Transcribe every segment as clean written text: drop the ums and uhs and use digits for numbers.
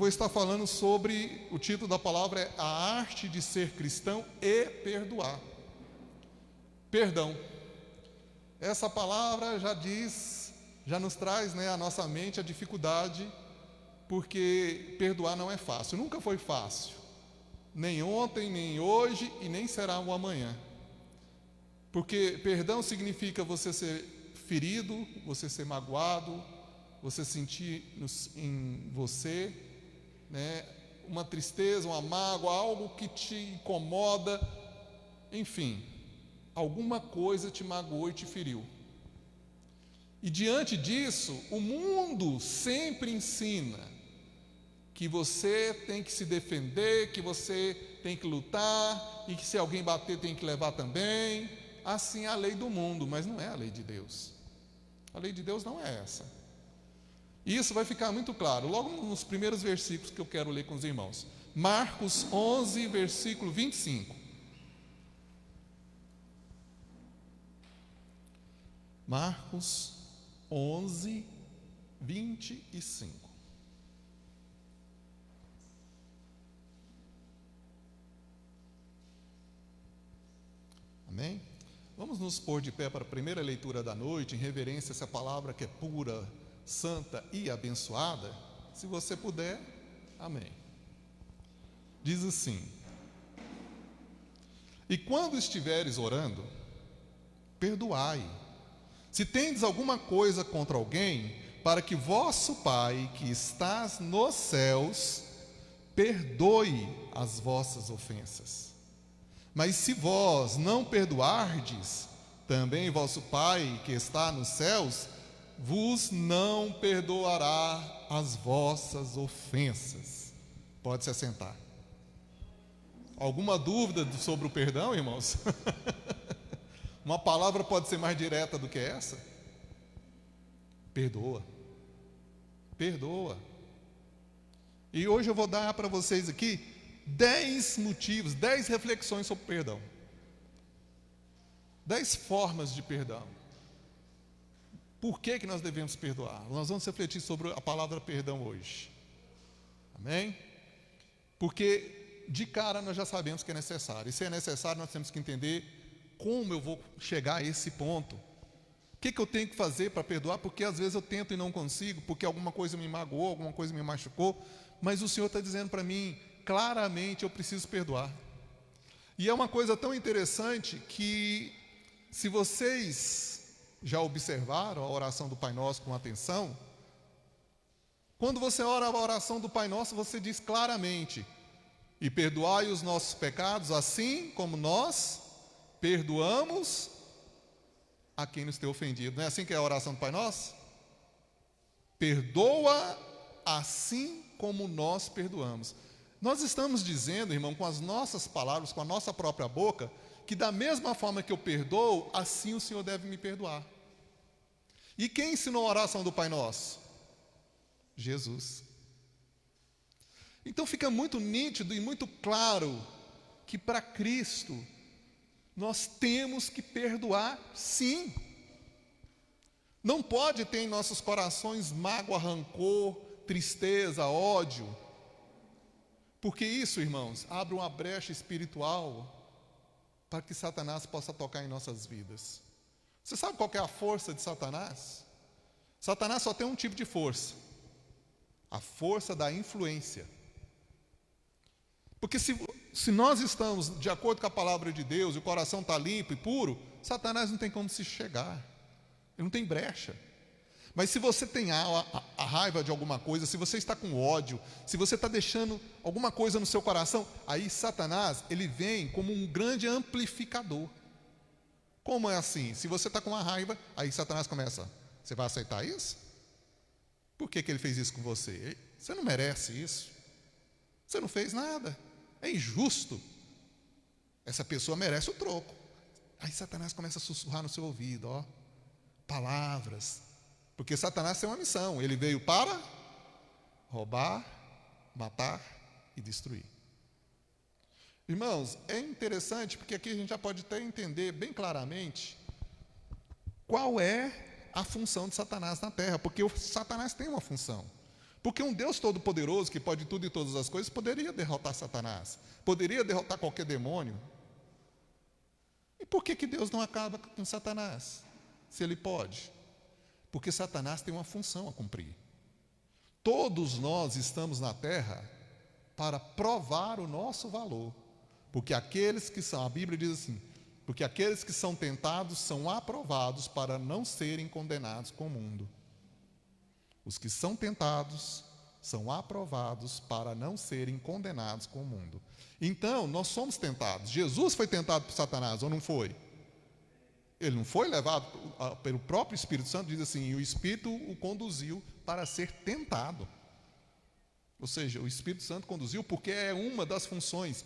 vou estar falando sobre, o título da palavra é A Arte de Ser Cristão e Perdoar. Perdão. Essa palavra já nos traz, à nossa mente a dificuldade, porque perdoar não é fácil, nunca foi fácil. Nem ontem, nem hoje e nem será o amanhã. Porque perdão significa você ser ferido, você ser magoado, você sentir em você, uma tristeza, uma mágoa, algo que te incomoda, enfim, alguma coisa te magoou e te feriu. E diante disso, o mundo sempre ensina que você tem que se defender, que você tem que lutar, e que se alguém bater tem que levar também. Assim é a lei do mundo, mas não é a lei de Deus. A lei de Deus não é essa. E isso vai ficar muito claro logo nos primeiros versículos que eu quero ler com os irmãos. Marcos 11, versículo 25. Marcos 11, 25. Amém? Vamos nos pôr de pé para a primeira leitura da noite, em reverência a essa palavra que é pura, santa e abençoada. Se você puder, amém. Diz assim: E quando estiveres orando, perdoai, se tendes alguma coisa contra alguém, para que vosso Pai, que estás nos céus, perdoe as vossas ofensas. Mas se vós não perdoardes, também vosso Pai, que está nos céus, vos não perdoará as vossas ofensas. Pode se assentar. Alguma dúvida sobre o perdão, irmãos? Uma palavra pode ser mais direta do que essa? Perdoa. Perdoa. E hoje eu vou dar para vocês aqui 10 motivos, 10 reflexões sobre perdão. 10 formas de perdão. Por que nós devemos perdoar? Nós vamos refletir sobre a palavra perdão hoje. Amém? Porque de cara nós já sabemos que é necessário. E se é necessário, nós temos que entender como eu vou chegar a esse ponto. O que eu tenho que fazer para perdoar? Porque às vezes eu tento e não consigo, porque alguma coisa me magoou, alguma coisa me machucou. Mas o Senhor está dizendo para mim, claramente eu preciso perdoar. E é uma coisa tão interessante que, se vocês já observaram a oração do Pai Nosso com atenção, quando você ora a oração do Pai Nosso, você diz claramente: e perdoai os nossos pecados, assim como nós perdoamos a quem nos tem ofendido. Não é assim que é a oração do Pai Nosso? Perdoa assim como nós perdoamos. Nós estamos dizendo, irmão, com as nossas palavras, com a nossa própria boca, que da mesma forma que eu perdoo, assim o Senhor deve me perdoar. E quem ensinou a oração do Pai Nosso? Jesus. Então fica muito nítido e muito claro que para Cristo nós temos que perdoar, sim. Não pode ter em nossos corações mágoa, rancor, tristeza, ódio. Porque isso, irmãos, abre uma brecha espiritual para que Satanás possa tocar em nossas vidas. Você sabe qual que é a força de Satanás? Satanás só tem um tipo de força: a força da influência. Porque se nós estamos de acordo com a palavra de Deus e o coração está limpo e puro, Satanás não tem como se chegar, ele não tem brecha. Mas se você tem a raiva de alguma coisa, se você está com ódio, se você está deixando alguma coisa no seu coração, aí Satanás, ele vem como um grande amplificador. Como é assim? Se você está com uma raiva, aí Satanás começa: você vai aceitar isso? Por que ele fez isso com você? Você não merece isso. Você não fez nada. É injusto. Essa pessoa merece o troco. Aí Satanás começa a sussurrar no seu ouvido, palavras. Porque Satanás tem uma missão: ele veio para roubar, matar e destruir. Irmãos, é interessante porque aqui a gente já pode até entender bem claramente qual é a função de Satanás na terra. Porque o Satanás tem uma função. Porque um Deus todo-poderoso, que pode tudo e todas as coisas, poderia derrotar Satanás, poderia derrotar qualquer demônio. E por que Deus não acaba com Satanás, se ele pode? Porque Satanás tem uma função a cumprir. Todos nós estamos na terra para provar o nosso valor. Porque aqueles que são, a Bíblia diz assim, porque aqueles que são tentados são aprovados para não serem condenados com o mundo. Os que são tentados são aprovados para não serem condenados com o mundo. Então, nós somos tentados. Jesus foi tentado por Satanás, ou não foi? Ele não foi levado pelo próprio Espírito Santo, diz assim, e o Espírito o conduziu para ser tentado. Ou seja, o Espírito Santo conduziu porque é uma das funções.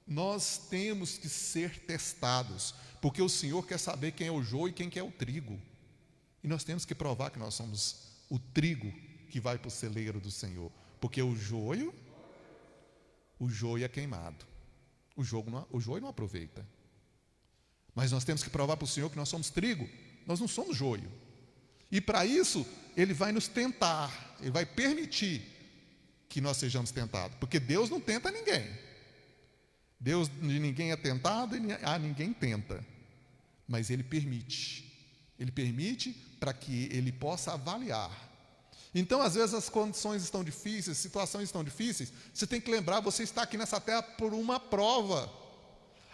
Nós temos que ser testados, porque o Senhor quer saber quem é o joio e quem é o trigo. E nós temos que provar que nós somos o trigo que vai para o celeiro do Senhor. Porque o joio é queimado. O joio não aproveita. Mas nós temos que provar para o Senhor que nós somos trigo, nós não somos joio. E para isso, Ele vai nos tentar, Ele vai permitir que nós sejamos tentados. Porque Deus não tenta ninguém. Deus de ninguém é tentado e a ninguém tenta. Mas Ele permite. Ele permite para que Ele possa avaliar. Então, às vezes, as condições estão difíceis, as situações estão difíceis. Você tem que lembrar, você está aqui nessa terra por uma prova.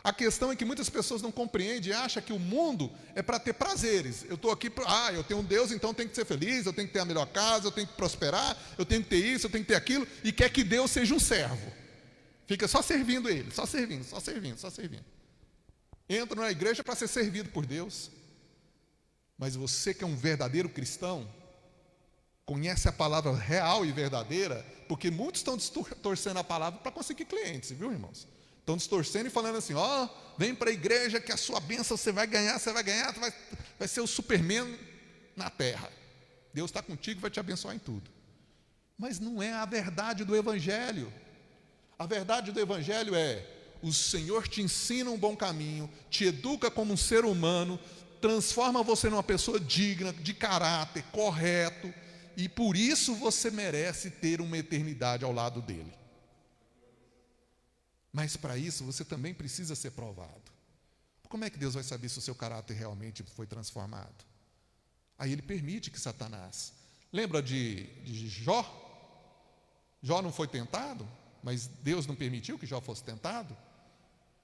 A questão é que muitas pessoas não compreendem e acham que o mundo é para ter prazeres. Eu estou aqui, eu tenho um Deus, então eu tenho que ser feliz, eu tenho que ter a melhor casa, eu tenho que prosperar, eu tenho que ter isso, eu tenho que ter aquilo, e quer que Deus seja um servo. Fica só servindo Ele, só servindo. Entra na igreja para ser servido por Deus. Mas você que é um verdadeiro cristão, conhece a palavra real e verdadeira, porque muitos estão distorcendo a palavra para conseguir clientes, viu, irmãos? Estão distorcendo e falando assim, vem para a igreja que a sua bênção você vai ganhar, vai ser o Superman na terra. Deus está contigo e vai te abençoar em tudo. Mas não é a verdade do Evangelho. A verdade do Evangelho é, o Senhor te ensina um bom caminho, te educa como um ser humano, transforma você numa pessoa digna, de caráter, correto, e por isso você merece ter uma eternidade ao lado dele. Mas para isso você também precisa ser provado. Como é que Deus vai saber se o seu caráter realmente foi transformado? Aí Ele permite que Satanás... Lembra de Jó? Jó não foi tentado, mas Deus não permitiu que Jó fosse tentado,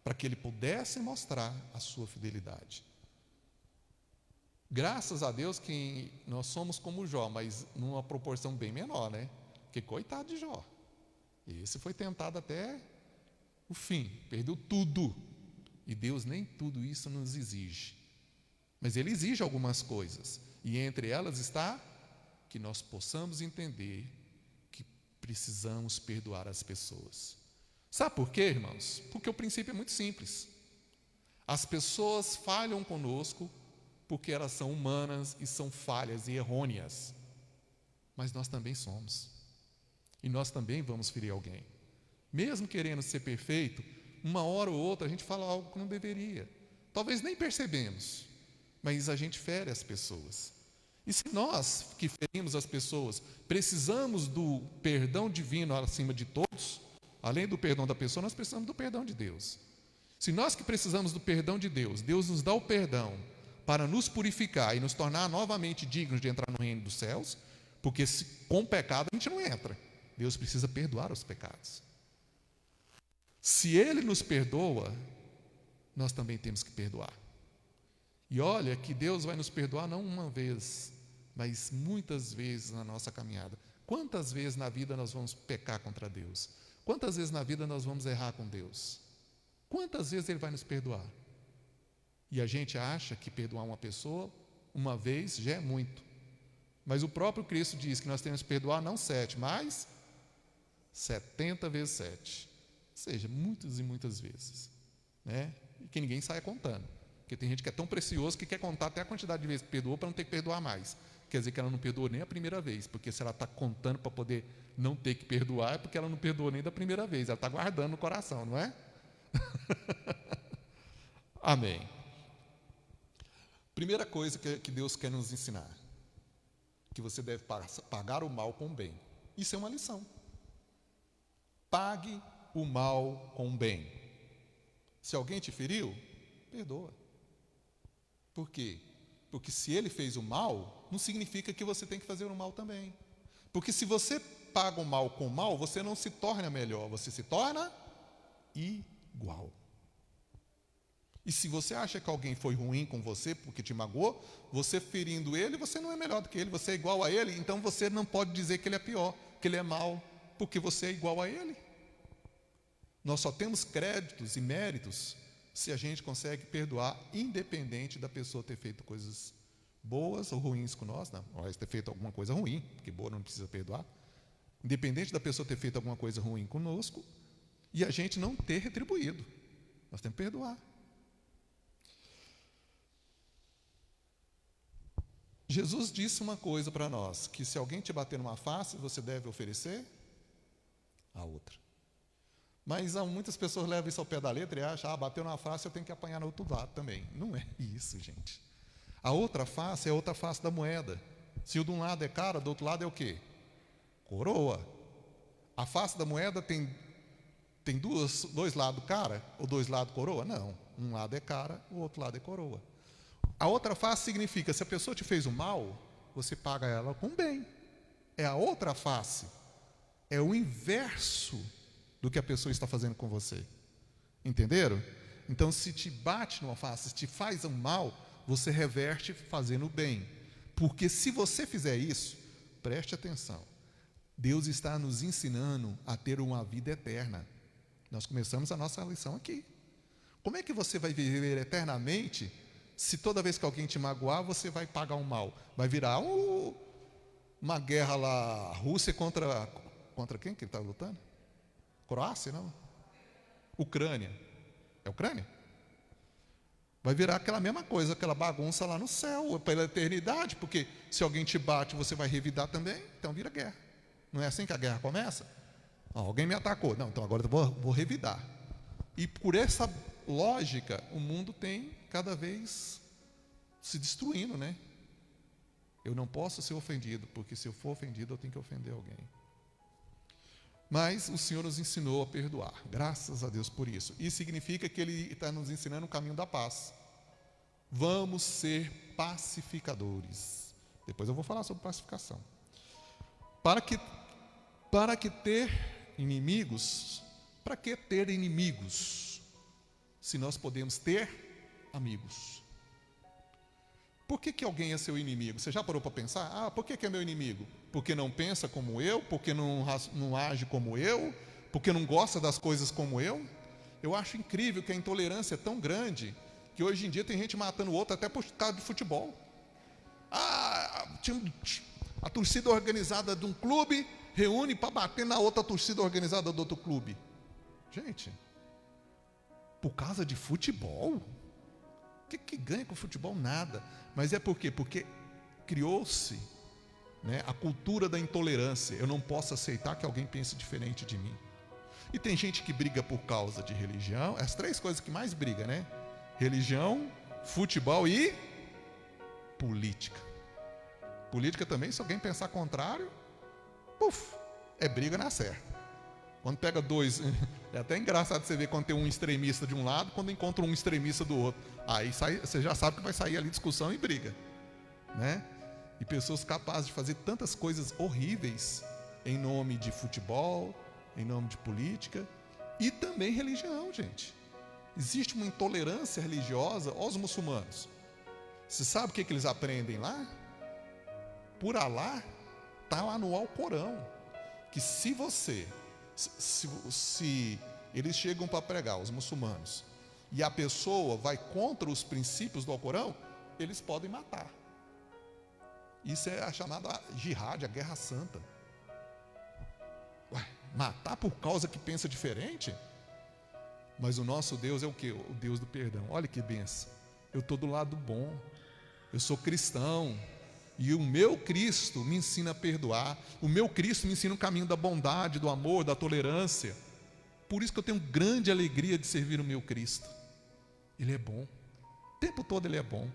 para que ele pudesse mostrar a sua fidelidade. Graças a Deus que nós somos como Jó, mas numa proporção bem menor, né? Porque coitado de Jó. Esse foi tentado até o fim, perdeu tudo. E Deus nem tudo isso nos exige. Mas Ele exige algumas coisas. E entre elas está que nós possamos entender que precisamos perdoar as pessoas. Sabe por quê, irmãos? Porque o princípio é muito simples. As pessoas falham conosco porque elas são humanas e são falhas e errôneas. Mas nós também somos. E nós também vamos ferir alguém. Mesmo querendo ser perfeito, uma hora ou outra a gente fala algo que não deveria. Talvez nem percebemos, mas a gente fere as pessoas. E se nós que ferimos as pessoas precisamos do perdão divino acima de todos, além do perdão da pessoa, nós precisamos do perdão de Deus. Se nós que precisamos do perdão de Deus, Deus nos dá o perdão para nos purificar e nos tornar novamente dignos de entrar no reino dos céus, porque com pecado a gente não entra. Deus precisa perdoar os pecados. Se Ele nos perdoa, nós também temos que perdoar. E olha que Deus vai nos perdoar não uma vez, mas muitas vezes na nossa caminhada. Quantas vezes na vida nós vamos pecar contra Deus? Quantas vezes na vida nós vamos errar com Deus? Quantas vezes Ele vai nos perdoar? E a gente acha que perdoar uma pessoa uma vez já é muito. Mas o próprio Cristo diz que nós temos que perdoar não 7, mas 70 vezes 7. Ou seja, muitas e muitas vezes, né? E que ninguém saia contando, porque tem gente que é tão precioso que quer contar até a quantidade de vezes que perdoou para não ter que perdoar mais. Quer dizer que ela não perdoou nem a primeira vez, porque se ela está contando para poder não ter que perdoar, é porque ela não perdoou nem da primeira vez, ela está guardando no coração, não é? Amém. Primeira coisa que Deus quer nos ensinar, que você deve pagar o mal com o bem. Isso é uma lição. Pague o mal com o bem. Se alguém te feriu, perdoa. Por quê? Porque se ele fez o mal, não significa que você tem que fazer o mal também. Porque se você paga o mal com o mal, você não se torna melhor, você se torna igual. E se você acha que alguém foi ruim com você porque te magoou, você ferindo ele, você não é melhor do que ele, você é igual a ele, então você não pode dizer que ele é pior, que ele é mau, porque você é igual a ele. Nós só temos créditos e méritos se a gente consegue perdoar, independente da pessoa ter feito coisas boas ou ruins com nós. Não, pode ter feito alguma coisa ruim, porque boa não precisa perdoar. Independente da pessoa ter feito alguma coisa ruim conosco e a gente não ter retribuído, nós temos que perdoar. Jesus disse uma coisa para nós, que se alguém te bater numa face, você deve oferecer a outra. Mas muitas pessoas levam isso ao pé da letra e acham, bateu numa face, eu tenho que apanhar no outro lado também. Não é isso, gente. A outra face é a outra face da moeda. Se o de um lado é cara, do outro lado é o quê? Coroa. A face da moeda tem dois lados cara ou dois lados coroa? Não. Um lado é cara, o outro lado é coroa. A outra face significa, se a pessoa te fez o mal, você paga ela com bem. É a outra face. É o inverso do que a pessoa está fazendo com você. Entenderam? Então, se te bate numa face, se te faz um mal, você reverte fazendo o bem. Porque se você fizer isso, preste atenção, Deus está nos ensinando a ter uma vida eterna. Nós começamos a nossa lição aqui. Como é que você vai viver eternamente se toda vez que alguém te magoar, você vai pagar um mal? Vai virar uma guerra lá, Rússia contra quem que ele está lutando? Croácia, não? Ucrânia. É Ucrânia? Vai virar aquela mesma coisa, aquela bagunça lá no céu, pela eternidade, porque se alguém te bate, você vai revidar também, então vira guerra. Não é assim que a guerra começa? Alguém me atacou, não, então agora eu vou revidar. E por essa lógica, o mundo tem cada vez se destruindo, né? Eu não posso ser ofendido, porque se eu for ofendido, eu tenho que ofender alguém. Mas o Senhor nos ensinou a perdoar, graças a Deus por isso. Isso significa que Ele está nos ensinando o caminho da paz. Vamos ser pacificadores. Depois eu vou falar sobre pacificação. Para que ter inimigos? Para que ter inimigos? Se nós podemos ter amigos. Por que alguém é seu inimigo? Você já parou para pensar? Por que é meu inimigo? Porque não pensa como eu? Porque não age como eu? Porque não gosta das coisas como eu? Eu acho incrível que a intolerância é tão grande que hoje em dia tem gente matando o outro até por causa de futebol. A torcida organizada de um clube reúne para bater na outra torcida organizada do outro clube. Gente, por causa de futebol? O que ganha com futebol? Nada. Mas é por quê? Porque criou-se, né, a cultura da intolerância. Eu não posso aceitar que alguém pense diferente de mim. E tem gente que briga por causa de religião. As três coisas que mais briga, né? Religião, futebol e política. Política também, se alguém pensar contrário, é briga na certa. Quando pega dois, é até engraçado você ver quando tem um extremista de um lado, quando encontra um extremista do outro. Aí você já sabe que vai sair ali discussão e briga, né? E pessoas capazes de fazer tantas coisas horríveis em nome de futebol, em nome de política e também religião, gente. Existe uma intolerância religiosa aos muçulmanos. Você sabe o que eles aprendem lá? Por Alá, está lá no Alcorão, que se eles chegam para pregar, os muçulmanos, e a pessoa vai contra os princípios do Alcorão, eles podem matar. Isso é a chamada jihad, a guerra santa. Matar por causa que pensa diferente? Mas o nosso Deus é o quê? O Deus do perdão. Olha que benção. Eu estou do lado bom. Eu sou cristão. E o meu Cristo me ensina a perdoar. O meu Cristo me ensina o caminho da bondade, do amor, da tolerância. Por isso que eu tenho grande alegria de servir o meu Cristo. Ele é bom. O tempo todo Ele é bom.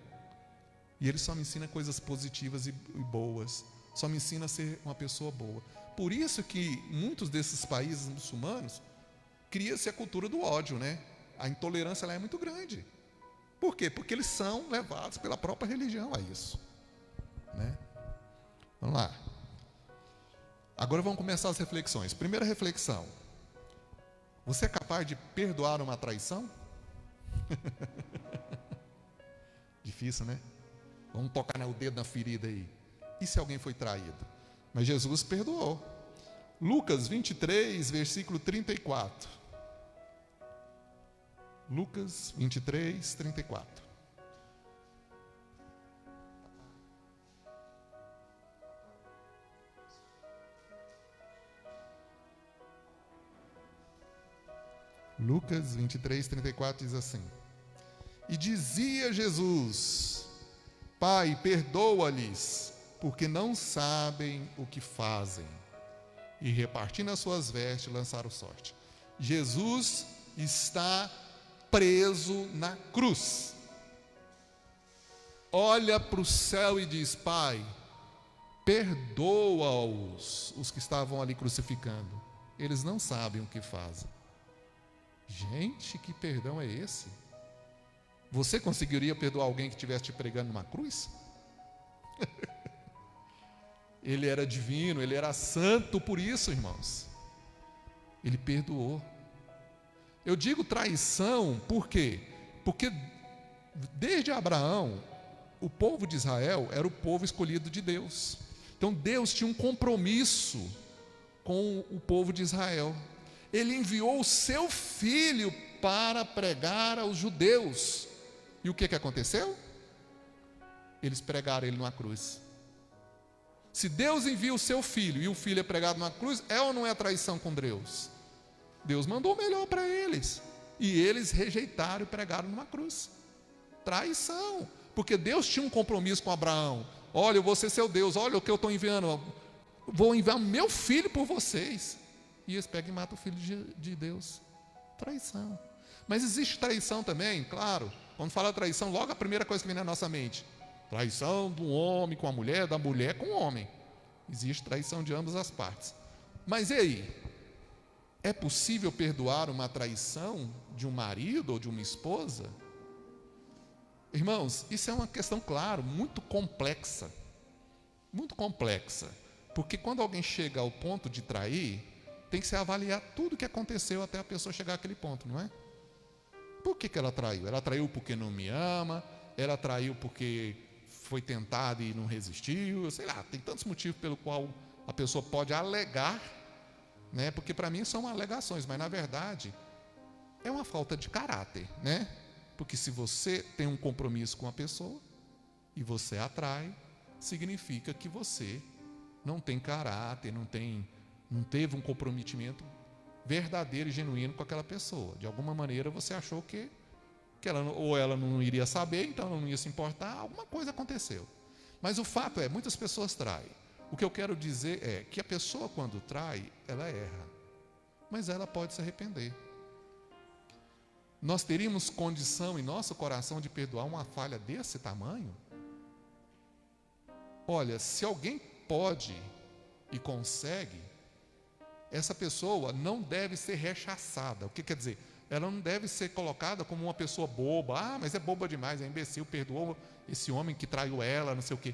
E Ele só me ensina coisas positivas e boas. só me ensina a ser uma pessoa boa. Por isso que muitos desses países muçulmanos cria-se a cultura do ódio, né? A intolerância lá é muito grande. Por quê? Porque eles são levados pela própria religião a isso, né? Vamos lá. Agora vamos começar as reflexões. Primeira reflexão: você é capaz de perdoar uma traição? Difícil, né? Vamos tocar o dedo na ferida aí. E se alguém foi traído? Mas Jesus perdoou. Lucas 23, versículo 34. Lucas 23, 34. Lucas 23, 34 diz assim: E dizia Jesus: Pai, perdoa-lhes, porque não sabem o que fazem. E repartindo as suas vestes, lançaram sorte. Jesus está preso na cruz. Olha para o céu e diz: Pai, perdoa-os, os que estavam ali crucificando. Eles não sabem o que fazem. Gente, que perdão é esse? Você conseguiria perdoar alguém que estivesse te pregando numa cruz? Ele era divino, ele era santo, por isso, irmãos, ele perdoou. Eu digo traição, por quê? Porque desde Abraão, o povo de Israel era o povo escolhido de Deus. Então Deus tinha um compromisso com o povo de Israel. Ele enviou o seu filho para pregar aos judeus. E o que aconteceu? Eles pregaram ele numa cruz. Se Deus envia o seu filho e o filho é pregado numa cruz, é ou não é traição com Deus? Deus mandou o melhor para eles. E eles rejeitaram e pregaram numa cruz. Traição. Porque Deus tinha um compromisso com Abraão. Olha, eu vou ser seu Deus. Olha o que eu estou enviando. Vou enviar meu filho por vocês. E eles pegam e matam o filho de Deus. Traição. Mas existe traição também, claro. Quando fala traição, logo a primeira coisa que vem na nossa mente: traição do homem com a mulher, da mulher com o homem. Existe traição de ambas as partes. Mas e aí? É possível perdoar uma traição de um marido ou de uma esposa? Irmãos, isso é uma questão, claro, muito complexa. Muito complexa. Porque quando alguém chega ao ponto de trair, tem que se avaliar tudo o que aconteceu até a pessoa chegar àquele ponto, não é? Por que ela traiu? Ela traiu porque não me ama, ela traiu porque foi tentada e não resistiu, sei lá, tem tantos motivos pelo qual a pessoa pode alegar, né? Porque para mim são alegações, mas na verdade é uma falta de caráter, né? Porque se você tem um compromisso com a pessoa e você atrai, significa que você não tem caráter, não teve um comprometimento verdadeiro e genuíno com aquela pessoa. De alguma maneira você achou que ela não iria saber, então ela não ia se importar, alguma coisa aconteceu. Mas o fato é, muitas pessoas traem. O que eu quero dizer é que a pessoa, quando trai, ela erra, mas ela pode se arrepender. Nós teríamos condição em nosso coração de perdoar uma falha desse tamanho? Olha, se alguém pode e consegue, essa pessoa não deve ser rechaçada. O que quer dizer? Ela não deve ser colocada como uma pessoa boba. Ah, mas é boba demais, é imbecil, perdoou esse homem que traiu ela, não sei o quê.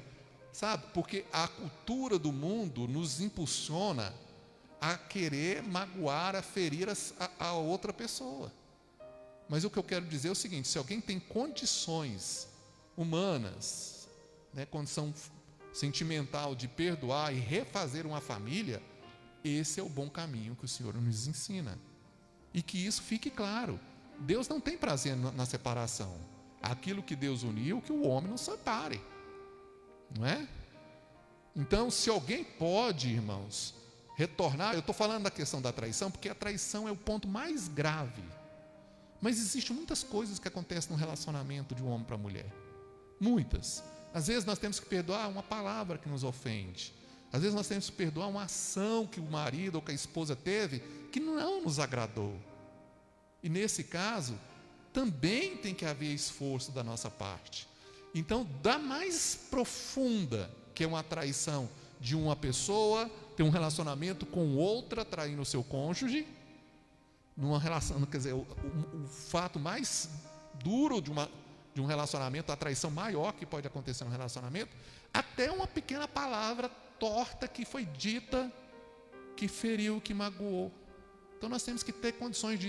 Sabe? Porque a cultura do mundo nos impulsiona a querer magoar, a ferir a outra pessoa. Mas o que eu quero dizer é o seguinte: se alguém tem condições humanas, né, condição sentimental de perdoar e refazer uma família, esse é o bom caminho que o Senhor nos ensina. E que isso fique claro: Deus não tem prazer na separação. Aquilo que Deus uniu, que o homem não separe, não é? Então, se alguém pode, irmãos, retornar, eu estou falando da questão da traição, porque a traição é o ponto mais grave. Mas existem muitas coisas que acontecem no relacionamento de um homem para a mulher. Muitas. Às vezes nós temos que perdoar uma palavra que nos ofende. Às vezes nós temos que perdoar uma ação que o marido ou que a esposa teve que não nos agradou. E nesse caso, também tem que haver esforço da nossa parte. Então, da mais profunda, que é uma traição de uma pessoa ter um relacionamento com outra, traindo o seu cônjuge, numa relação, quer dizer, o fato mais duro de um relacionamento, a traição maior que pode acontecer no relacionamento, até uma pequena palavra torta que foi dita, que feriu, que magoou. Então nós temos que ter condições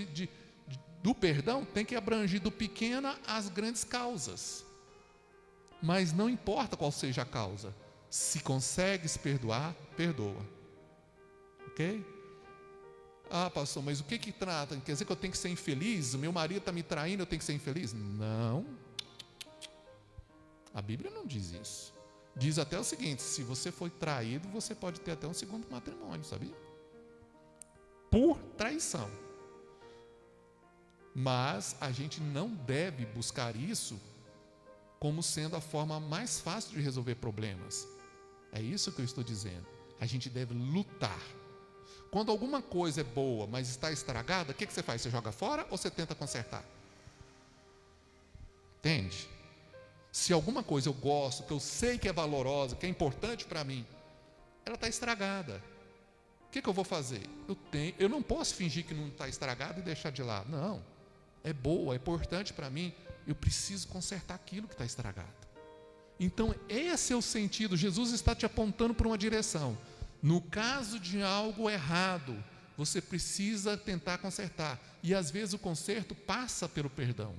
do perdão, tem que abranger do pequeno às grandes causas. Mas não importa qual seja a causa, se consegues perdoar, perdoa. Ok? Ah, pastor, mas o que trata? Quer dizer que eu tenho que ser infeliz? O meu marido está me traindo, eu tenho que ser infeliz? Não. A Bíblia não diz isso. Diz até o seguinte: se você foi traído, você pode ter até um segundo matrimônio, sabia? Por traição. Mas a gente não deve buscar isso como sendo a forma mais fácil de resolver problemas. É isso que eu estou dizendo. A gente deve lutar. Quando alguma coisa é boa, mas está estragada, o que você faz? Você joga fora ou você tenta consertar? Entende? Se alguma coisa eu gosto, que eu sei que é valorosa, que é importante para mim, ela está estragada. O que eu vou fazer? Eu não posso fingir que não está estragada e deixar de lado. Não. É boa, é importante para mim. Eu preciso consertar aquilo que está estragado. Então, esse é o sentido. Jesus está te apontando para uma direção. No caso de algo errado, você precisa tentar consertar. E às vezes o conserto passa pelo perdão.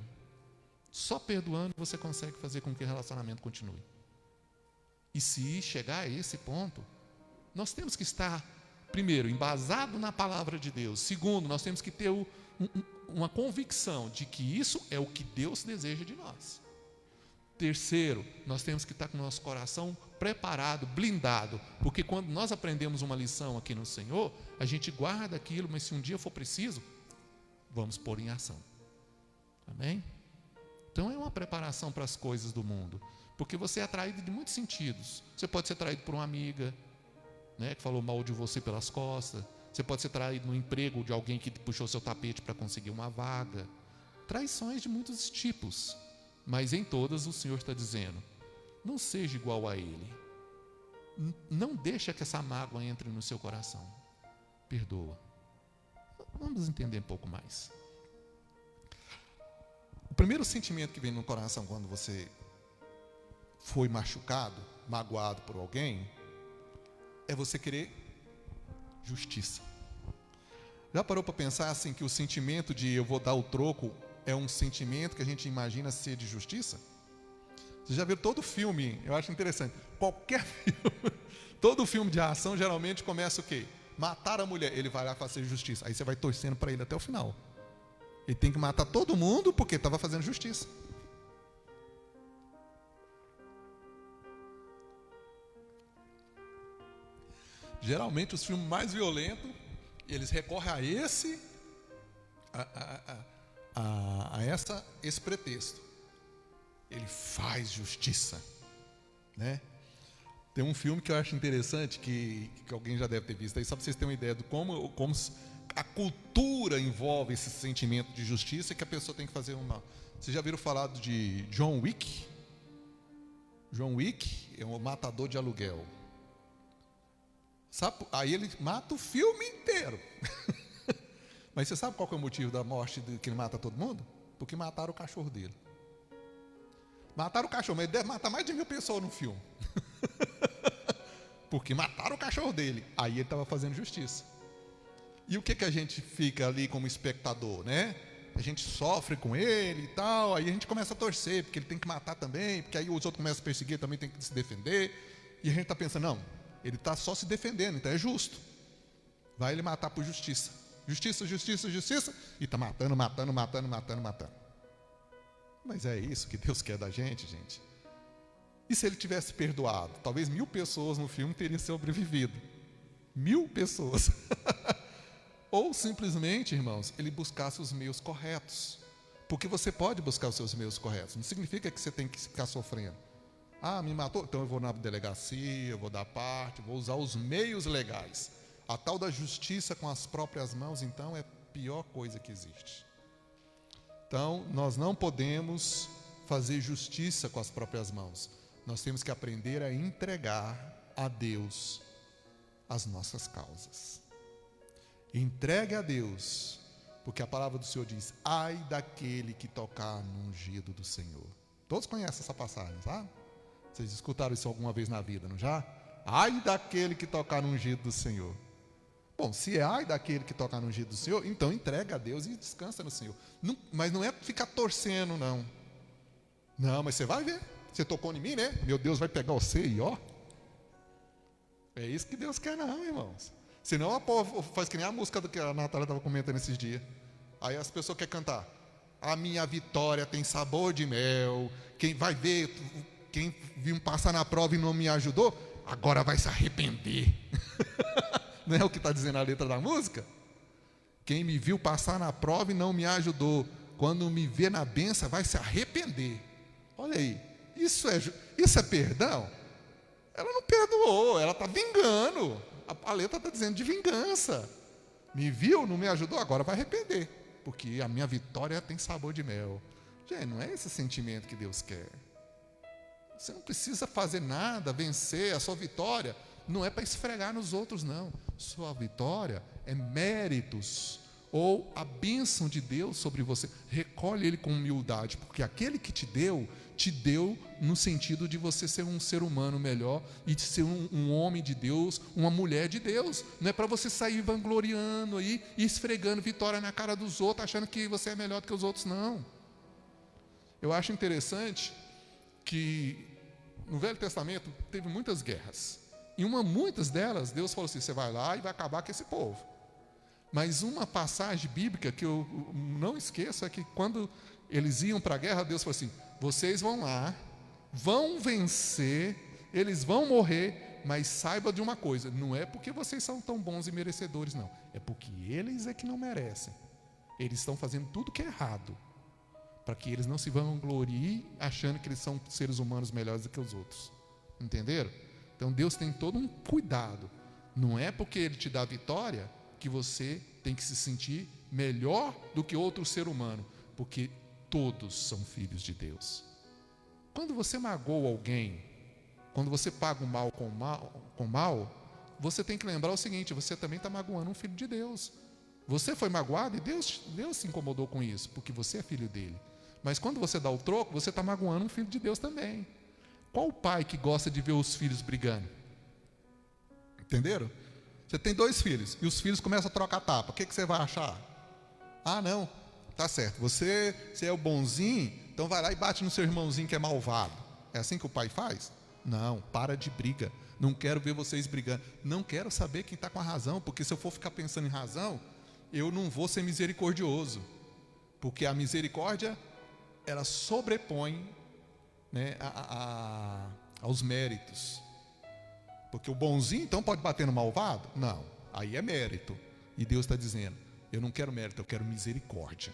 Só perdoando você consegue fazer com que o relacionamento continue. E se chegar a esse ponto, nós temos que estar, primeiro, embasado na palavra de Deus. Segundo, nós temos que ter uma convicção de que isso é o que Deus deseja de nós. Terceiro, nós temos que estar com o nosso coração preparado, blindado, porque quando nós aprendemos uma lição aqui no Senhor, a gente guarda aquilo, mas se um dia for preciso, vamos pôr em ação. Amém? Então é uma preparação para as coisas do mundo, porque você é atraído de muitos sentidos. Você pode ser traído por uma amiga, que falou mal de você pelas costas. Você pode ser traído no emprego de alguém que puxou seu tapete para conseguir uma vaga. Traições de muitos tipos, mas em todas o Senhor está dizendo: não seja igual a ele. Não deixa que essa mágoa entre no seu coração. Perdoa. Vamos entender um pouco mais. O primeiro sentimento que vem no coração quando você foi machucado, magoado por alguém, é você querer justiça. Já parou para pensar assim que o sentimento de eu vou dar o troco é um sentimento que a gente imagina ser de justiça? Você já viu todo filme? Eu acho interessante. Qualquer filme, todo filme de ação geralmente começa o quê? Matar a mulher. Ele vai lá fazer justiça. Aí você vai torcendo para ele até o final. Ele tem que matar todo mundo porque estava fazendo justiça. Geralmente os filmes mais violentos, eles recorrem a esse pretexto. Ele faz justiça, né? Tem um filme que eu acho interessante, que alguém já deve ter visto aí, só para vocês terem uma ideia de como a cultura envolve esse sentimento de justiça, que a pessoa tem que fazer uma... Vocês já viram falar de John Wick? John Wick é um matador de aluguel. Sabe? Aí ele mata o filme inteiro. Mas você sabe qual que é o motivo da morte que ele mata todo mundo? Porque mataram o cachorro dele. Mataram o cachorro, mas ele deve matar mais de 1000 pessoas no filme. Porque mataram o cachorro dele. Aí ele estava fazendo justiça. E o que a gente fica ali como espectador, né? A gente sofre com ele e tal, aí a gente começa a torcer, porque ele tem que matar também, porque aí os outros começam a perseguir, também tem que se defender. E a gente está pensando, não, ele está só se defendendo, então é justo. Vai ele matar por justiça. Justiça, justiça, justiça. E está matando. Mas é isso que Deus quer da gente, gente. E se ele tivesse perdoado? Talvez 1000 pessoas no filme teriam sobrevivido. 1000 pessoas. Ou simplesmente, irmãos, ele buscasse os meios corretos. Porque você pode buscar os seus meios corretos. Não significa que você tem que ficar sofrendo. Ah, me matou? Então eu vou na delegacia, eu vou dar parte, vou usar os meios legais. A tal da justiça com as próprias mãos, então, é a pior coisa que existe. Então, nós não podemos fazer justiça com as próprias mãos. Nós temos que aprender a entregar a Deus as nossas causas. Entregue a Deus, porque a palavra do Senhor diz: ai daquele que tocar no ungido do Senhor. Todos conhecem essa passagem, sabe? Vocês escutaram isso alguma vez na vida, não já? Ai daquele que tocar no ungido do Senhor. Bom, se é ai daquele que tocar no ungido do Senhor, então entrega a Deus e descansa no Senhor. Não, mas não é ficar torcendo, não. Não, mas você vai ver. Você tocou em mim, né? Meu Deus vai pegar você e ó. É isso que Deus quer, não, irmãos. Senão a povo faz que nem a música que a Natália estava comentando esses dias. Aí as pessoas querem cantar: a minha vitória tem sabor de mel. Quem vai ver, quem viu passar na prova e não me ajudou, agora vai se arrepender. Não é o que está dizendo a letra da música? Quem me viu passar na prova e não me ajudou, quando me vê na benção, vai se arrepender. Olha aí, isso é perdão? Ela não perdoou, ela está vingando. A letra está dizendo de vingança. Me viu, não me ajudou, agora vai arrepender, porque a minha vitória tem sabor de mel. Gente, não é esse sentimento que Deus quer. Você não precisa fazer nada, vencer. A sua vitória não é para esfregar nos outros, não. Sua vitória é méritos ou a bênção de Deus sobre você. Recolhe ele com humildade, porque aquele que te deu no sentido de você ser um ser humano melhor e de ser um homem de Deus, uma mulher de Deus. Não é para você sair vangloriando aí e esfregando vitória na cara dos outros, achando que você é melhor do que os outros, não. Eu acho interessante que no Velho Testamento teve muitas guerras. E muitas delas, Deus falou assim: você vai lá e vai acabar com esse povo. Mas uma passagem bíblica que eu não esqueço é que quando eles iam para a guerra, Deus falou assim: vocês vão lá, vão vencer, eles vão morrer, mas saiba de uma coisa: não é porque vocês são tão bons e merecedores, não. É porque eles é que não merecem. Eles estão fazendo tudo que é errado, para que eles não se vangloriem achando que eles são seres humanos melhores do que os outros. Entenderam? Então Deus tem todo um cuidado. Não é porque Ele te dá vitória que você tem que se sentir melhor do que outro ser humano, porque todos são filhos de Deus. Quando você magoa alguém, quando você paga o mal com mal, você tem que lembrar o seguinte: você também está magoando um filho de Deus. Você foi magoado e Deus se incomodou com isso, porque você é filho dele. Mas quando você dá o troco, você está magoando um filho de Deus também. Qual o pai que gosta de ver os filhos brigando? Entenderam? Você tem 2 filhos e os filhos começam a trocar tapa. O que você vai achar? Ah, não, tá certo. Você é o bonzinho, então vai lá e bate no seu irmãozinho que é malvado. É assim que o pai faz? Não, para de briga. Não quero ver vocês brigando. Não quero saber quem está com a razão, porque se eu for ficar pensando em razão, eu não vou ser misericordioso. Porque a misericórdia, ela sobrepõe, né, aos méritos. Porque o bonzinho então pode bater no malvado? Não, aí é mérito. E Deus está dizendo: eu não quero mérito, eu quero misericórdia.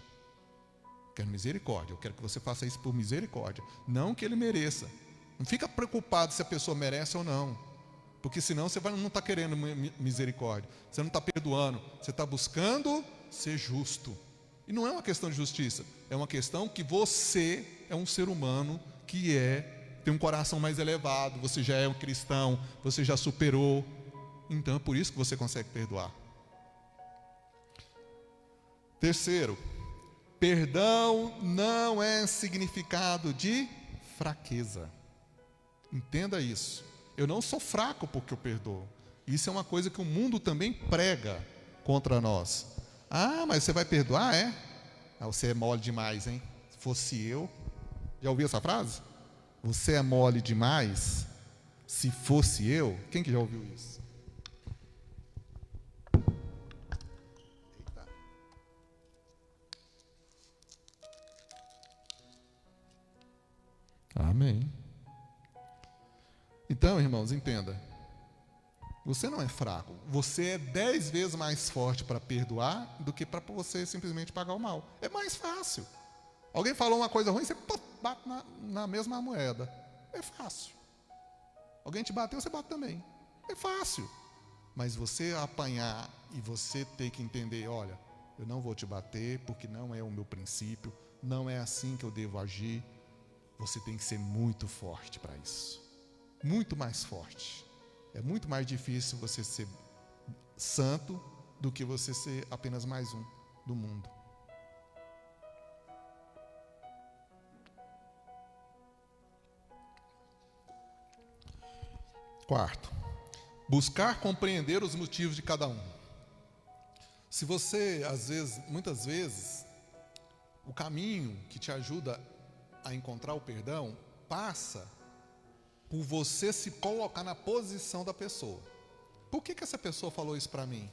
Eu quero misericórdia, eu quero que você faça isso por misericórdia, não que ele mereça. Não fica preocupado se a pessoa merece ou não, porque senão você não está querendo misericórdia, você não está perdoando, você está buscando ser justo. E não é uma questão de justiça, é uma questão que você é um ser humano que tem um coração mais elevado, você já é um cristão, você já superou, então é por isso que você consegue perdoar. Terceiro, perdão não é significado de fraqueza. Entenda isso. Eu não sou fraco porque eu perdoo. Isso é uma coisa que o mundo também prega contra nós. Ah, mas você vai perdoar, é? Ah, você é mole demais, hein? Se fosse eu... Já ouviu essa frase? Você é mole demais? Se fosse eu... Quem que já ouviu isso? Eita. Amém. Então, irmãos, entenda. Você não é fraco. Você é 10 vezes mais forte para perdoar do que para você simplesmente pagar o mal. É mais fácil. Alguém falou uma coisa ruim, você bate na mesma moeda. É fácil. Alguém te bateu, você bate também. É fácil. Mas você apanhar e você ter que entender: olha, eu não vou te bater porque não é o meu princípio, não é assim que eu devo agir. Você tem que ser muito forte para isso. Muito mais forte. É muito mais difícil você ser santo do que você ser apenas mais um do mundo. Quarto, buscar compreender os motivos de cada um. Se você, muitas vezes, o caminho que te ajuda a encontrar o perdão passa por você se colocar na posição da pessoa. Por que essa pessoa falou isso para mim?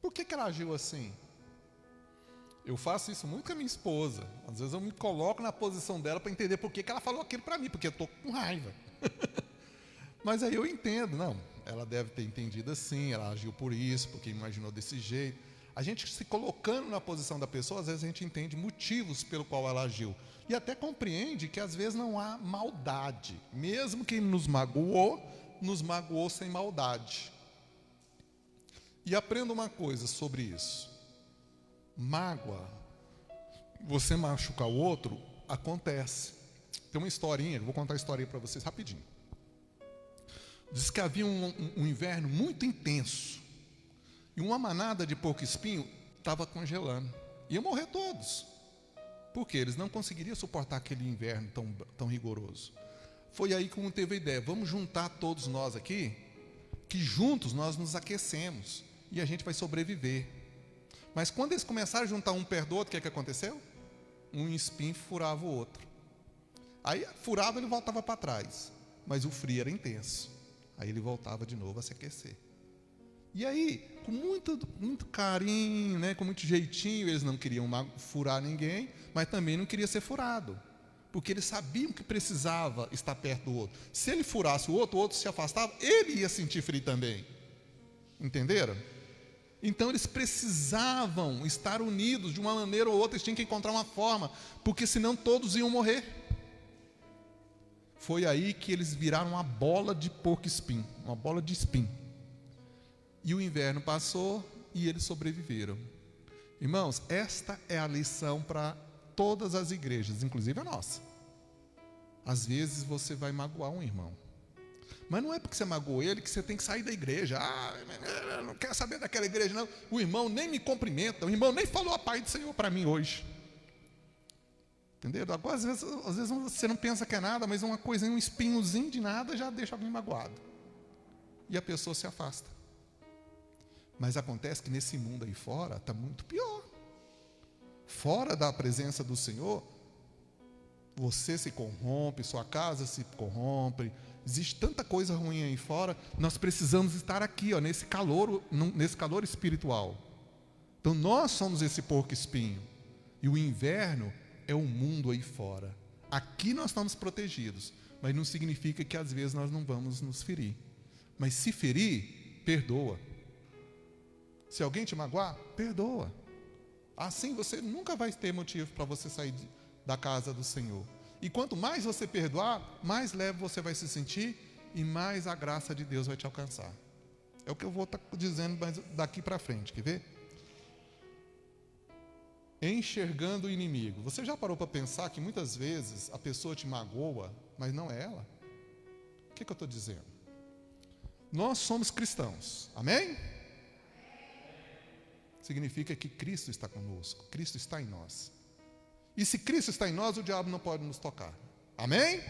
Por que ela agiu assim? Eu faço isso muito com a minha esposa. Às vezes eu me coloco na posição dela para entender por que ela falou aquilo para mim, porque eu estou com raiva. Mas aí eu entendo, não, ela deve ter entendido assim, ela agiu por isso, porque imaginou desse jeito. A gente se colocando na posição da pessoa, às vezes a gente entende motivos pelo qual ela agiu. E até compreende que às vezes não há maldade. Mesmo quem nos magoou sem maldade. E aprenda uma coisa sobre isso. Mágoa, você machucar o outro, acontece. Tem uma historinha, vou contar a historinha para vocês rapidinho. Diz que havia um inverno muito intenso. E uma manada de porco-espinho estava congelando. Iam morrer todos. Por quê? Eles não conseguiriam suportar aquele inverno tão rigoroso. Foi aí que um teve a ideia. Vamos juntar todos nós aqui, que juntos nós nos aquecemos. E a gente vai sobreviver. Mas quando eles começaram a juntar um perto do outro, o que aconteceu? Um espinho furava o outro. Aí furava, ele voltava para trás. Mas o frio era intenso. Aí ele voltava de novo a se aquecer. E aí, com muito carinho, né, com muito jeitinho, eles não queriam furar ninguém, mas também não queria ser furado. Porque eles sabiam que precisava estar perto do outro. Se ele furasse o outro se afastava, ele ia sentir frio também. Entenderam? Então eles precisavam estar unidos de uma maneira ou outra, eles tinham que encontrar uma forma, porque senão todos iam morrer. Foi aí que eles viraram uma bola de porco-espinho, uma bola de espinho. E o inverno passou e eles sobreviveram. Irmãos, esta é a lição para todas as igrejas, inclusive a nossa. Às vezes você vai magoar um irmão. Mas não é porque você magoou ele que você tem que sair da igreja. Eu não quero saber daquela igreja, não. O irmão nem me cumprimenta, o irmão nem falou a paz do Senhor para mim hoje. Entendeu? Agora, às vezes você não pensa que é nada, mas uma coisinha, um espinhozinho de nada já deixa alguém magoado. E a pessoa se afasta. Mas acontece que nesse mundo aí fora está muito pior. Fora da presença do Senhor, você se corrompe, sua casa se corrompe, existe tanta coisa ruim aí fora, nós precisamos estar aqui, ó, nesse calor espiritual. Então nós somos esse porco-espinho. E o inverno é o mundo aí fora. Aqui nós estamos protegidos, mas não significa que às vezes nós não vamos nos ferir. Mas se ferir, perdoa. Se alguém te magoar, perdoa. Assim você nunca vai ter motivo para você sair da casa do Senhor. E quanto mais você perdoar, mais leve você vai se sentir e mais a graça de Deus vai te alcançar. É o que eu vou estar dizendo daqui para frente, quer ver? Enxergando o inimigo. Você já parou para pensar que muitas vezes a pessoa te magoa, mas não é ela? O que eu estou dizendo? Nós somos cristãos, amém? Significa que Cristo está conosco, Cristo está em nós. E se Cristo está em nós, o diabo não pode nos tocar. Amém?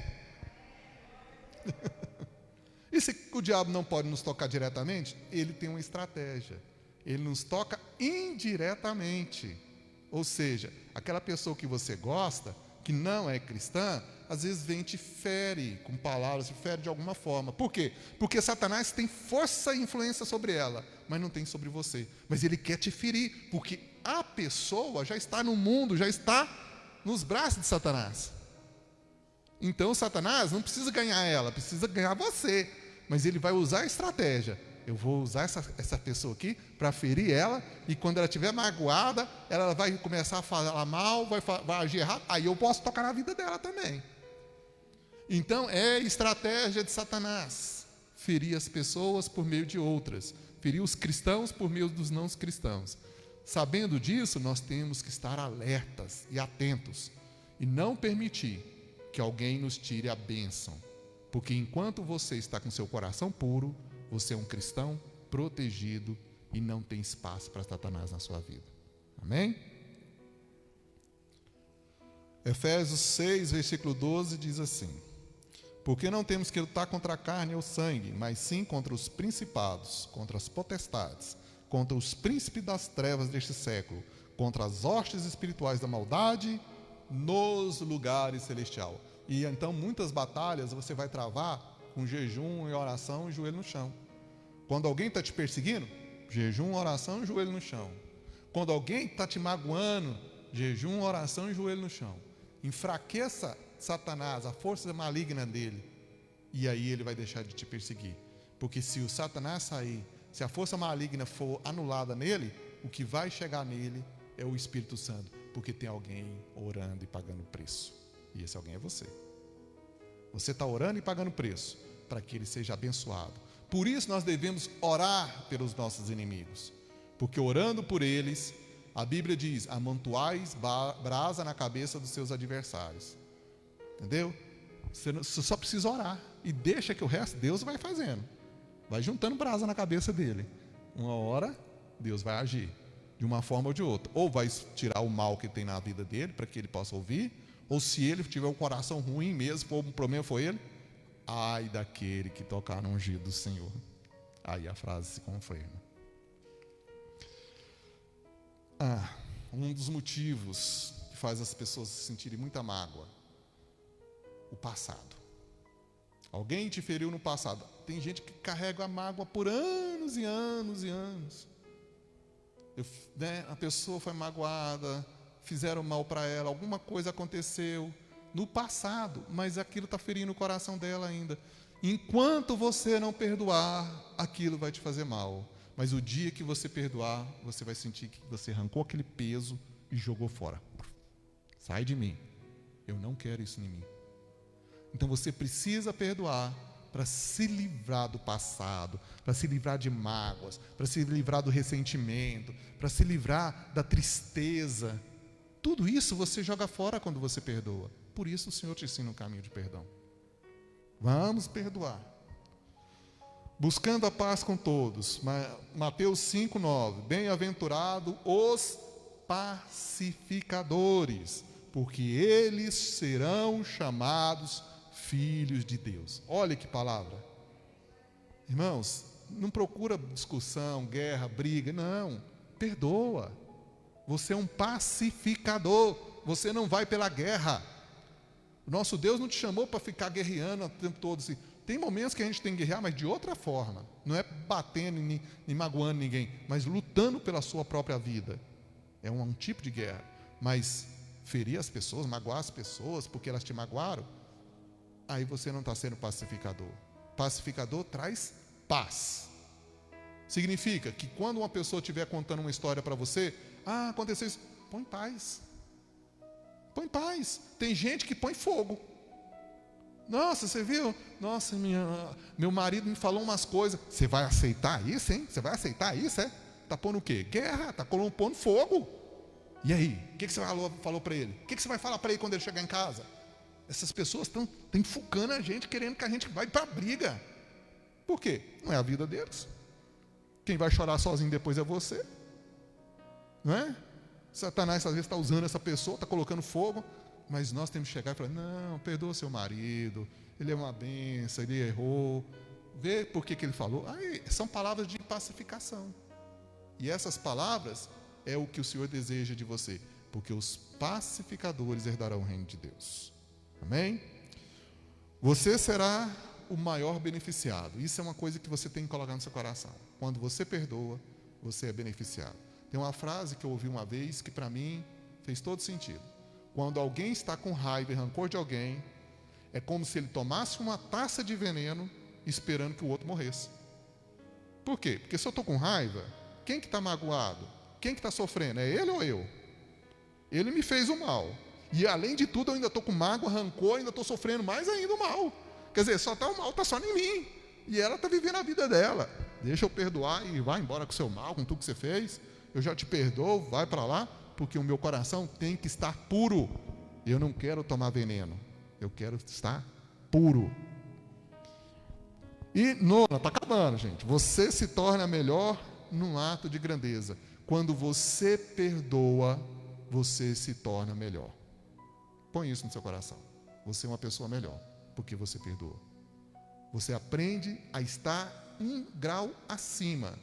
E se o diabo não pode nos tocar diretamente, ele tem uma estratégia. Ele nos toca indiretamente. Ou seja, aquela pessoa que você gosta, que não é cristã, às vezes vem e te fere com palavras, te fere de alguma forma. Por quê? Porque Satanás tem força e influência sobre ela, mas não tem sobre você. Mas ele quer te ferir, porque a pessoa já está no mundo, já está nos braços de Satanás. Então Satanás não precisa ganhar ela, precisa ganhar você. Mas ele vai usar a estratégia. Eu vou usar essa pessoa aqui para ferir ela, e quando ela estiver magoada, ela vai começar a falar mal, vai agir errado, aí eu posso tocar na vida dela também. Então é estratégia de Satanás, ferir as pessoas por meio de outras, ferir os cristãos por meio dos não cristãos. Sabendo disso, nós temos que estar alertas e atentos, e não permitir que alguém nos tire a bênção. Porque enquanto você está com seu coração puro, você é um cristão protegido e não tem espaço para Satanás na sua vida. Amém? Efésios 6, versículo 12 diz assim: porque não temos que lutar contra a carne ou sangue, mas sim contra os principados, contra as potestades, contra os príncipes das trevas deste século, contra as hostes espirituais da maldade nos lugares celestiais. E então muitas batalhas você vai travar com jejum e oração e joelho no chão. Quando alguém está te perseguindo, jejum, oração e joelho no chão. Quando alguém está te magoando, jejum, oração e joelho no chão. Enfraqueça Satanás, a força maligna dele, e aí ele vai deixar de te perseguir. Porque se o Satanás sair, se a força maligna for anulada nele, o que vai chegar nele é o Espírito Santo, porque tem alguém orando e pagando preço. E esse alguém é você. Você está orando e pagando preço para que ele seja abençoado. Por isso nós devemos orar pelos nossos inimigos, porque orando por eles, a Bíblia diz: amontoais brasa na cabeça dos seus adversários. Entendeu? Você só precisa orar e deixa que o resto Deus vai fazendo, vai juntando brasa na cabeça dele. Uma hora Deus vai agir de uma forma ou de outra, ou vai tirar o mal que tem na vida dele para que ele possa ouvir, ou se ele tiver um coração ruim mesmo, o problema foi ele, ai daquele que tocar no ungido do Senhor. Aí a frase se confirma. Um dos motivos que faz as pessoas sentirem muita mágoa: o passado. Alguém te feriu no passado. Tem gente que carrega a mágoa por anos e anos e anos. A pessoa foi magoada, fizeram mal para ela, alguma coisa aconteceu no passado, mas aquilo está ferindo o coração dela ainda. Enquanto você não perdoar, aquilo vai te fazer mal. Mas o dia que você perdoar, você vai sentir que você arrancou aquele peso e jogou fora. Sai de mim. Eu não quero isso em mim. Então você precisa perdoar para se livrar do passado, para se livrar de mágoas, para se livrar do ressentimento, para se livrar da tristeza. Tudo isso você joga fora quando você perdoa. Por isso o Senhor te ensina um caminho de perdão. Vamos perdoar. Buscando a paz com todos. Mateus 5:9. Bem-aventurado os pacificadores, porque eles serão chamados filhos de Deus. Olha que palavra. Irmãos, não procura discussão, guerra, briga, não. Perdoa. Você é um pacificador. Você não vai pela guerra. O nosso Deus não te chamou para ficar guerreando o tempo todo assim. Tem momentos que a gente tem que guerrear, mas de outra forma. Não é batendo nem magoando ninguém, mas lutando pela sua própria vida. É um tipo de guerra. Mas ferir as pessoas, magoar as pessoas porque elas te magoaram, aí você não está sendo pacificador. Pacificador traz paz. Significa que quando uma pessoa estiver contando uma história para você, aconteceu isso, põe paz. Põe paz. Tem gente que põe fogo. Nossa, você viu? Nossa, meu marido me falou umas coisas. Você vai aceitar isso, hein? Você vai aceitar isso, é? Está pondo o quê? Guerra, está pondo fogo. E aí? O que você falou para ele? O que você vai falar para ele quando ele chegar em casa? Essas pessoas estão enfucando a gente, querendo que a gente vá para a briga. Por quê? Não é a vida deles. Quem vai chorar sozinho depois é você. Não é? Satanás às vezes está usando essa pessoa, está colocando fogo, mas nós temos que chegar e falar: não, perdoa seu marido, ele é uma bênção, ele errou. Vê por que ele falou. Aí, são palavras de pacificação. E essas palavras é o que o Senhor deseja de você, porque os pacificadores herdarão o reino de Deus. Amém? Você será o maior beneficiado. Isso é uma coisa que você tem que colocar no seu coração. Quando você perdoa, você é beneficiado. Tem uma frase que eu ouvi uma vez que para mim fez todo sentido. Quando alguém está com raiva e rancor de alguém, é como se ele tomasse uma taça de veneno esperando que o outro morresse. Por quê? Porque se eu estou com raiva, quem que está magoado? Quem que está sofrendo? É ele ou eu? Ele me fez o mal. E além de tudo, eu ainda estou com mágoa, rancor, ainda estou sofrendo mais ainda o mal. Quer dizer, o mal está só em mim. E ela está vivendo a vida dela. Deixa eu perdoar e vai embora com o seu mal, com tudo que você fez. Eu já te perdoo, vai para lá, porque o meu coração tem que estar puro. Eu não quero tomar veneno. Eu quero estar puro. E nona, está acabando, gente. Você se torna melhor num ato de grandeza. Quando você perdoa, você se torna melhor. Põe isso no seu coração. Você é uma pessoa melhor, porque você perdoa. Você aprende a estar um grau acima.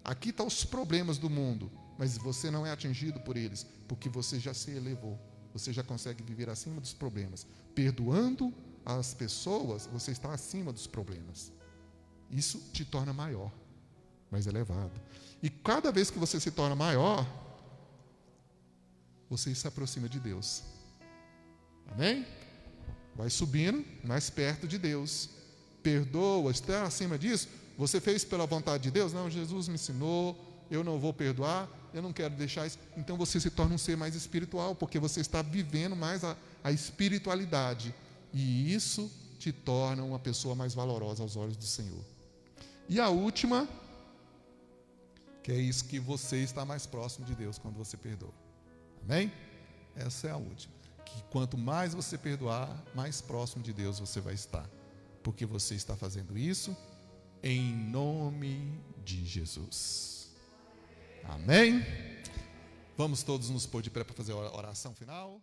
Aqui estão os problemas do mundo, mas você não é atingido por eles, porque você já se elevou. Você já consegue viver acima dos problemas. Perdoando as pessoas, você está acima dos problemas. Isso te torna maior, mais elevado. E cada vez que você se torna maior, você se aproxima de Deus. Amém? Vai subindo mais perto de Deus. Perdoa, está acima disso. Você fez pela vontade de Deus? Não, Jesus me ensinou, eu não vou perdoar, eu não quero deixar isso. Então você se torna um ser mais espiritual, porque você está vivendo mais a espiritualidade. E isso te torna uma pessoa mais valorosa aos olhos do Senhor. E a última, que é isso, que você está mais próximo de Deus quando você perdoa. Amém? Essa é a última. Que quanto mais você perdoar, mais próximo de Deus você vai estar. Porque você está fazendo isso em nome de Jesus. Amém? Vamos todos nos pôr de pé para fazer a oração final.